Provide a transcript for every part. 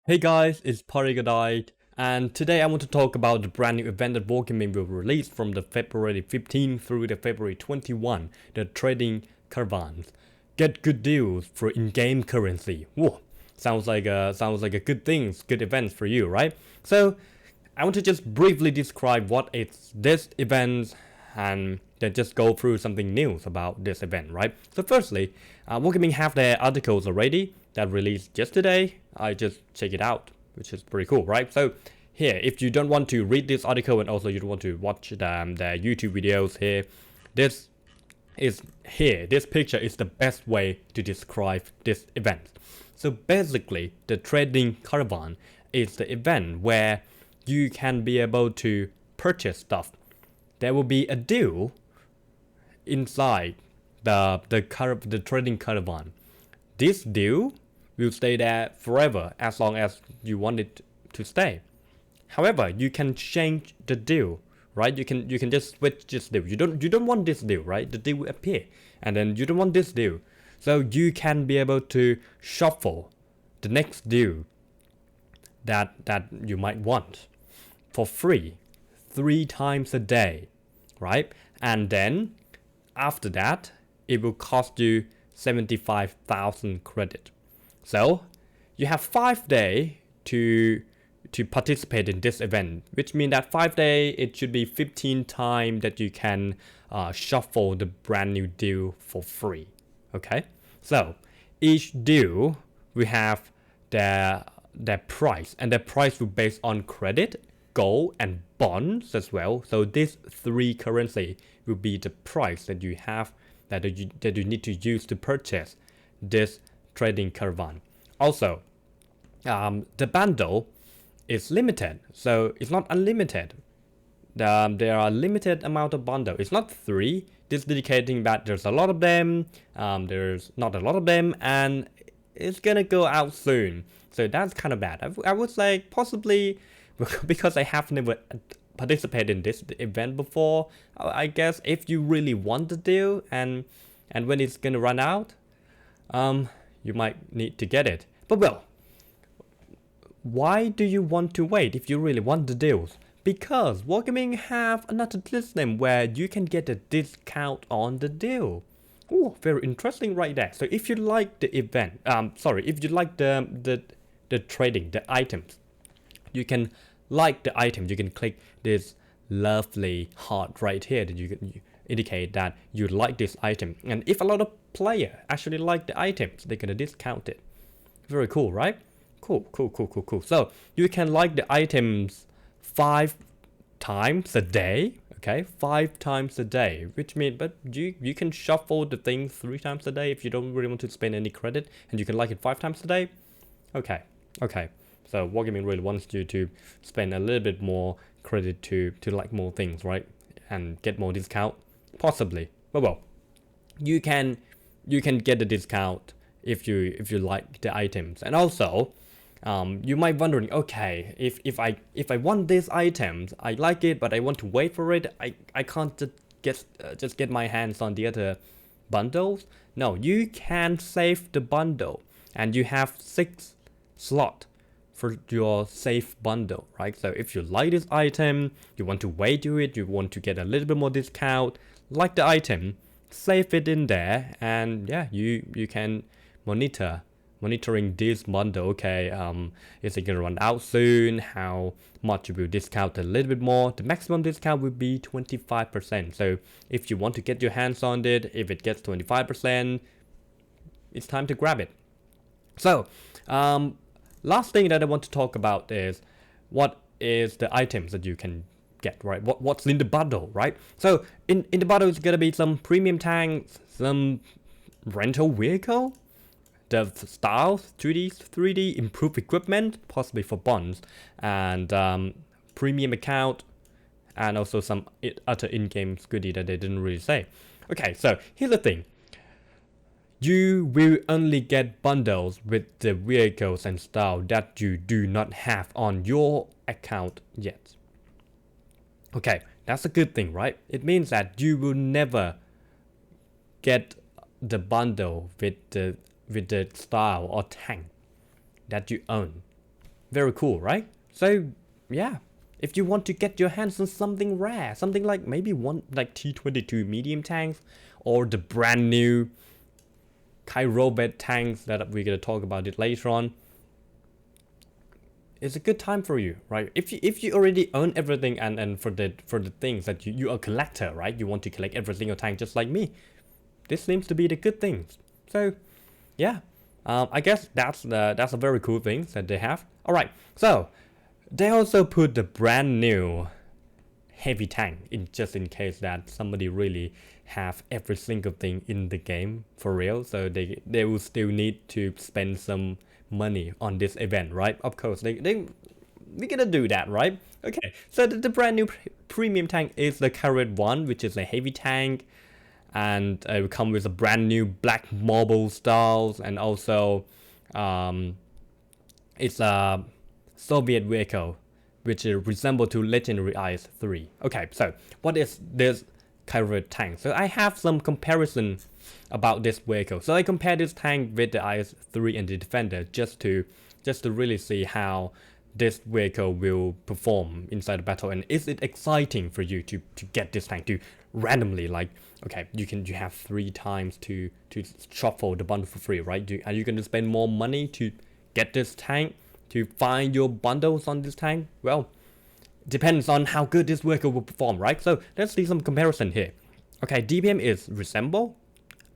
Hey guys, it's Polygonite, and today I want to talk about the brand new event that Wargaming will release from the February 15 through the February 21, the trading caravans. Get good deals for in-game currency. Whoa, sounds like a good things, good events for you, right? So I want to just briefly describe what is this event and then just go through something news about this event, right? So firstly, Wargaming have their articles already that released yesterday. I just check it out, which is pretty cool, right? So here, if you don't want to read this article and also you don't want to watch the YouTube videos here, this is here. This picture is the best way to describe this event. So basically, the trading caravan is the event where you can be able to purchase stuff. There will be a deal inside the trading caravan. This deal will stay there forever as long as you want it to stay. However, you can change the deal, right? You can just switch this deal. You don't want this deal, right? The deal will appear, and then you don't want this deal, so you can be able to shuffle the next deal that you might want for free, 3 times a day, right? And then after that, it will cost you 75,000 credit. So you have 5 days to participate in this event, which means that 5 days it should be 15 times that you can shuffle the brand new deal for free. Okay, so each deal we have their price, and the price will based on credit, gold, and bonds as well. So these three currency will be the price that you have that you need to use to purchase this trading caravan. Also, the bundle is limited, so it's not unlimited. There are limited amount of bundle. It's not three. This indicating that there's a lot of them. There's not a lot of them, and it's gonna go out soon. So that's kind of bad. I would say possibly because I have never participated in this event before. I guess if you really want the deal and when it's gonna run out, you might need to get it. But well, why do you want to wait if you really want the deals? Because Wargaming have another system where you can get a discount on the deal. Oh, very interesting right there. So if you like the event, if you like the trading, the items, you can like the item. You can click this lovely heart right here that you can indicate that you like this item. And if a lot of player actually like the items, they're gonna discount it. Very cool, right? Cool. So you can like the items 5 times a day. Okay, 5 times a day, which means but you can shuffle the thing 3 times a day if you don't really want to spend any credit, and you can like it 5 times a day. Okay. So Wargaming really wants you to spend a little bit more credit to like more things, right? And get more discount, possibly. But well, you can get the discount if you like the items. And also, you might wondering, okay, if I want these items, I like it, but I want to wait for it. I can't just get my hands on the other bundles. No, you can save the bundle, and you have 6 slots for your save bundle, right? So if you like this item, you want to wait to it, you want to get a little bit more discount, like the item, save it in there, and yeah, you can monitoring this bundle. Okay, is it gonna run out soon? How much will discount a little bit more? The maximum discount will be 25%. So if you want to get your hands on it, if it gets 25%, it's time to grab it. So last thing that I want to talk about is what is the items that you can get, right? What's in the bundle, right? So in the bundle is gonna be some premium tanks, some rental vehicle, the styles, 2D, 3D, improved equipment, possibly for bonds, and premium account, and also some other in-game goodie that they didn't really say. Okay, so here's the thing. You will only get bundles with the vehicles and style that you do not have on your account yet. Okay, that's a good thing, right? It means that you will never get the bundle with the style or tank that you own. Very cool, right? So yeah, if you want to get your hands on something rare, something like maybe one like T-22 medium tanks, or the brand new Caravan tanks that we're gonna talk about it later on, it's a good time for you, right? If you already own everything, and for the things that you are a collector, right? You want to collect every single tank just like me. This seems to be the good things. So yeah, I guess that's a very cool thing that they have. All right, so they also put the brand new heavy tank in, just in case that somebody really have every single thing in the game for real, so they will still need to spend some money on this event, right? Of course we're gonna do that, right? Okay, so the brand new premium tank is the Caravan, which is a heavy tank, and it will come with a brand new black marble styles, and also it's a Soviet vehicle which resemble to legendary IS-3. Okay, so what is this Caravan tank? So I have some comparison about this vehicle. So I compare this tank with the IS-3 and the Defender just to really see how this vehicle will perform inside the battle, and is it exciting for you to get this tank to randomly, like, okay, you have 3 times to shuffle the bundle for free, right? Are you going to spend more money to get this tank, to find your bundles on this tank? Well, depends on how good this vehicle will perform, right? So let's see some comparison here. Okay, DPM is resemble,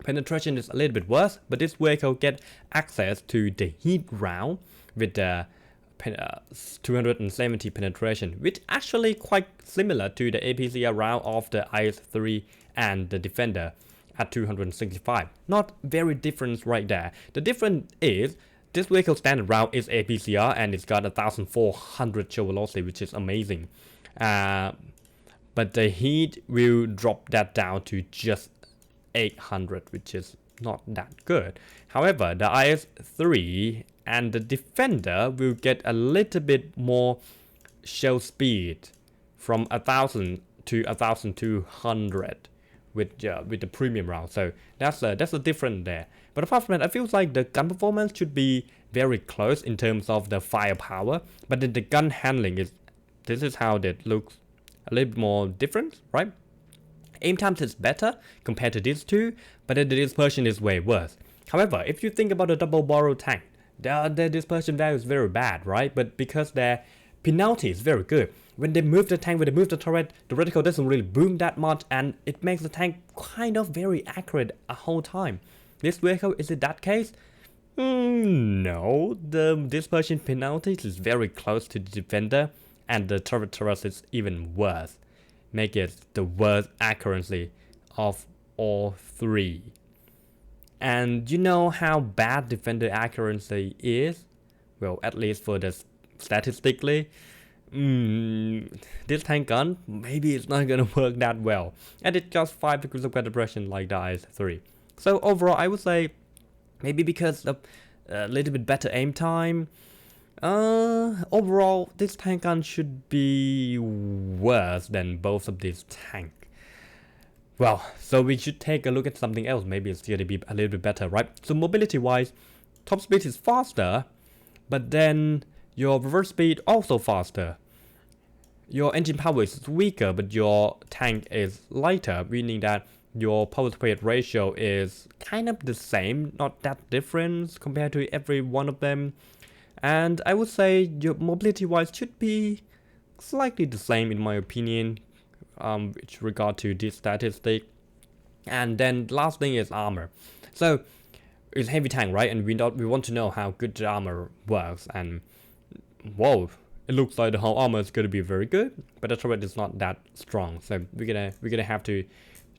penetration is a little bit worse, but this vehicle get access to the heat round with the 270 penetration, which actually quite similar to the APCR round of the IS-3 and the Defender at 265. Not very different right there. The difference is this vehicle standard round is APCR and it's got 1400 show velocity, which is amazing. But the heat will drop that down to just 800, which is not that good. However, the IS-3 and the Defender will get a little bit more shell speed from 1000 to 1200 with the premium round. So that's a difference there. But apart from that, I feel like the gun performance should be very close in terms of the firepower, but then the gun handling this is how that looks a little bit more different, right? Aim times is better compared to these two, but the dispersion is way worse. However, if you think about the double barrel tank, the dispersion value is very bad, right? But because their penalty is very good, when they move the tank, when they move the turret, the reticle doesn't really boom that much, and it makes the tank kind of very accurate a whole time. This vehicle, is it that case? No, the dispersion penalty is very close to the Defender, and the turret is even worse, make it the worst accuracy of all 3. And you know how bad Defender accuracy is? Well, at least for the statistically, this tank gun, maybe it's not gonna work that well. And it's just 5 degrees of calibration like the IS-3. So overall, I would say maybe because of a little bit better aim time, overall, this tank gun should be worse than both of these tanks. Well, so we should take a look at something else. Maybe it's gonna be a little bit better, right? So mobility wise, top speed is faster, but then your reverse speed also faster. Your engine power is weaker, but your tank is lighter, meaning that your power to weight ratio is kind of the same, not that different compared to every one of them. And I would say your mobility wise should be slightly the same in my opinion, with regard to this statistic. And then last thing is armor. So it's heavy tank, right? And we want to know how good the armor works. And whoa, it looks like the whole armor is going to be very good, but the turret is not that strong. So we're gonna have to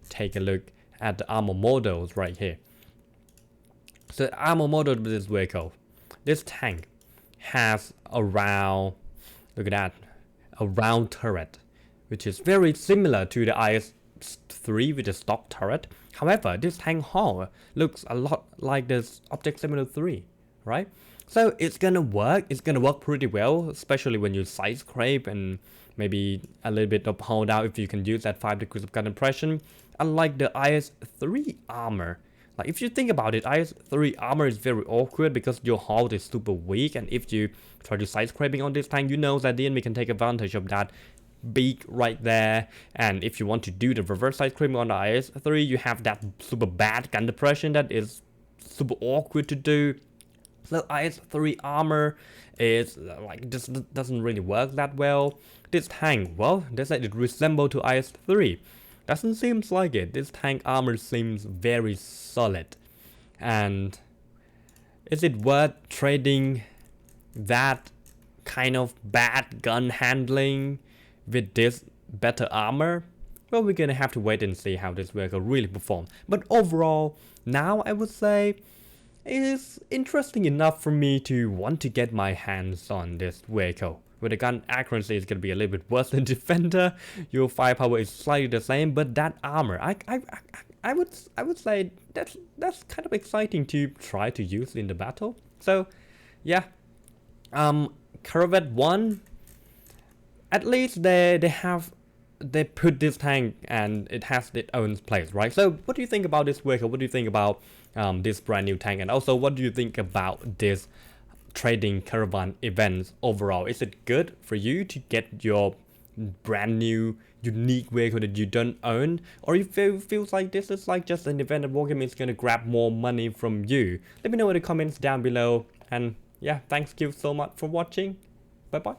take a look at the armor models right here. So armor model with this vehicle, this tank has around, look at that, a round turret, which is very similar to the IS-3 with the stock turret. However, this tank hull looks a lot like this Object 703, right? So it's gonna work pretty well, especially when you side scrape and maybe a little bit of hold out if you can use that 5 degrees of gun impression. Unlike the IS-3 armor, Like if you think about it, IS-3 armor is very awkward because your hull is super weak, and if you try to side scraping on this tank, you know that the enemy can take advantage of that beak right there. And if you want to do the reverse side scraping on the IS-3, you have that super bad gun depression that is super awkward to do. So IS-3 armor is like just doesn't really work that well. This tank, well, they said it resembles to IS-3. Doesn't seem like it. This tank armor seems very solid. And is it worth trading that kind of bad gun handling with this better armor? Well, we're gonna have to wait and see how this vehicle really performs. But overall, now I would say it is interesting enough for me to want to get my hands on this vehicle. With the gun accuracy is gonna be a little bit worse than Defender. Your firepower is slightly the same, but that armor, I would say that's kind of exciting to try to use in the battle. So, yeah, Caravan 1, at least they put this tank and it has its own place, right? So what do you think about this vehicle? What do you think about this brand new tank? And also, what do you think about this trading Caravan events overall? Is it good for you to get your brand new unique vehicle that you don't own, or you feels like this is like just an event that Wargame is gonna grab more money from you? Let me know in the comments down below. And yeah, thanks you so much for watching. Bye bye.